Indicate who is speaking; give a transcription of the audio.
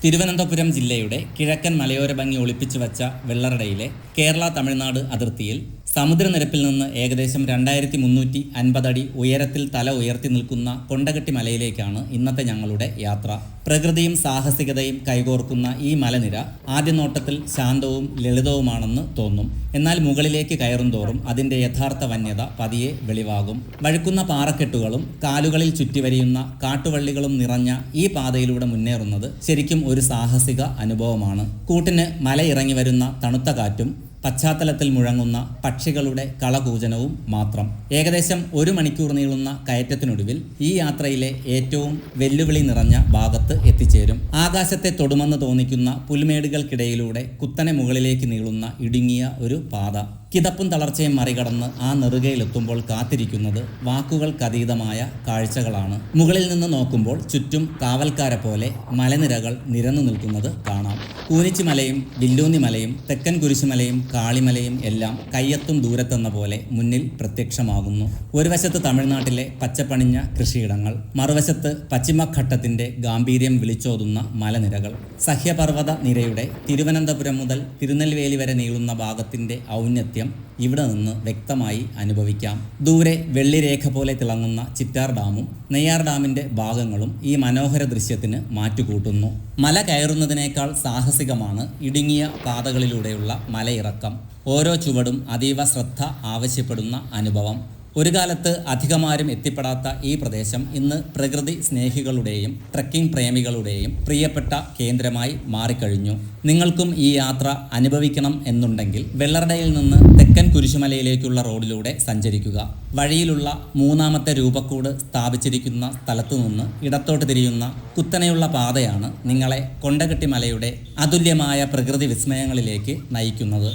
Speaker 1: തിരുവനന്തപുരം ജില്ലയുടെ കിഴക്കൻ മലയോര ഭംഗി ഒളിപ്പിച്ചു വച്ച വെള്ളറടയിലെ കേരള തമിഴ്നാട് അതിർത്തിയിൽ സമുദ്രനിരപ്പിൽ നിന്ന് ഏകദേശം 2350 അടി ഉയരത്തിൽ തല ഉയർത്തി നിൽക്കുന്ന കൊണ്ടകെട്ടി മലയിലേക്കാണ് ഇന്നത്തെ ഞങ്ങളുടെ യാത്ര. പ്രകൃതിയും സാഹസികതയും കൈകോർക്കുന്ന ഈ മലനിര ആദ്യ നോട്ടത്തിൽ ശാന്തവും ലളിതവുമാണെന്ന് തോന്നും. എന്നാൽ മുകളിലേക്ക് കയറുന്തോറും അതിൻ്റെ യഥാർത്ഥ വന്യത പതിയെ വെളിവാകും. വഴുക്കുന്ന പാറക്കെട്ടുകളും കാലുകളിൽ ചുറ്റിവരിയുന്ന കാട്ടുവള്ളികളും നിറഞ്ഞ ഈ പാതയിലൂടെ മുന്നേറുന്നത് ശരിക്കും ഒരു സാഹസിക അനുഭവമാണ്. കൂട്ടിന് മലയിറങ്ങി വരുന്ന തണുത്ത കാറ്റും പശ്ചാത്തലത്തിൽ മുഴങ്ങുന്ന പക്ഷികളുടെ കളകൂജനവും മാത്രം. ഏകദേശം 1 മണിക്കൂർ നീളുന്ന കയറ്റത്തിനൊടുവിൽ ഈ യാത്രയിലെ ഏറ്റവും വെല്ലുവിളി നിറഞ്ഞ ഭാഗത്ത് എത്തിച്ചേരും. ആകാശത്തെ തൊടുമെന്ന് തോന്നിക്കുന്ന പുൽമേടുകൾക്കിടയിലൂടെ കുത്തനെ മുകളിലേക്ക് നീളുന്ന ഇടുങ്ങിയ ഒരു പാത. കിതപ്പും തളർച്ചയും മറികടന്ന് ആ നെറുകയിലെത്തുമ്പോൾ കാത്തിരിക്കുന്നത് വാക്കുകൾക്കതീതമായ കാഴ്ചകളാണ്. മുകളിൽ നിന്ന് നോക്കുമ്പോൾ ചുറ്റും കാവൽക്കാരെ പോലെ മലനിരകൾ നിരന്നു നിൽക്കുന്നത് കാണാം. കൂനിച്ചിമലയും വില്ലൂന്നിമലയും തെക്കൻ കുരിശുമലയും കാളിമലയും എല്ലാം കയ്യെത്തും ദൂരത്തെന്ന പോലെ മുന്നിൽ പ്രത്യക്ഷമാകുന്നു. ഒരു വശത്ത് തമിഴ്നാട്ടിലെ പച്ചപ്പണിഞ്ഞ കൃഷിയിടങ്ങൾ, മറുവശത്ത് പശ്ചിമഘട്ടത്തിൻ്റെ ഗാംഭീര്യം വിളിച്ചോതുന്ന മലനിരകൾ. സഹ്യപർവ്വത നിരയുടെ തിരുവനന്തപുരം മുതൽ തിരുനെൽവേലി വരെ നീളുന്ന ഭാഗത്തിൻ്റെ ഔന്നത്യം ഇവിടെ നിന്ന് വ്യക്തമായി അനുഭവിക്കാം. ദൂരെ വെള്ളിരേഖ പോലെ തിളങ്ങുന്ന ചിറ്റാർ ഡാമും നെയ്യാർ ഡാമിൻ്റെ ഭാഗങ്ങളും ഈ മനോഹര ദൃശ്യത്തിന് മാറ്റുകൂട്ടുന്നു. മല കയറുന്നതിനേക്കാൾ സാഹസികമാണ് ഇടുങ്ങിയ പാതകളിലൂടെയുള്ള മലയിറക്കം. ഓരോ ചുവടും അതീവ ശ്രദ്ധ ആവശ്യപ്പെടുന്ന അനുഭവം. ഒരു കാലത്ത് അധികമാരും എത്തിപ്പെടാത്ത ഈ പ്രദേശം ഇന്ന് പ്രകൃതി സ്നേഹികളുടെയും ട്രക്കിംഗ് പ്രേമികളുടെയും പ്രിയപ്പെട്ട കേന്ദ്രമായി മാറിക്കഴിഞ്ഞു. നിങ്ങൾക്കും ഈ യാത്ര അനുഭവിക്കണം എന്നുണ്ടെങ്കിൽ വെള്ളറടയിൽ നിന്ന് തെക്കൻ കുരിശുമലയിലേക്കുള്ള റോഡിലൂടെ സഞ്ചരിക്കുക. വഴിയിലുള്ള 3ാമത്തെ രൂപക്കൂട് സ്ഥാപിച്ചിരിക്കുന്ന സ്ഥലത്തു നിന്ന് ഇടത്തോട്ട് തിരിയുന്ന കുത്തനെയുള്ള പാതയാണ് നിങ്ങളെ കൊണ്ടകെട്ടി മലയുടെ അതുല്യമായ പ്രകൃതി വിസ്മയങ്ങളിലേക്ക് നയിക്കുന്നത്.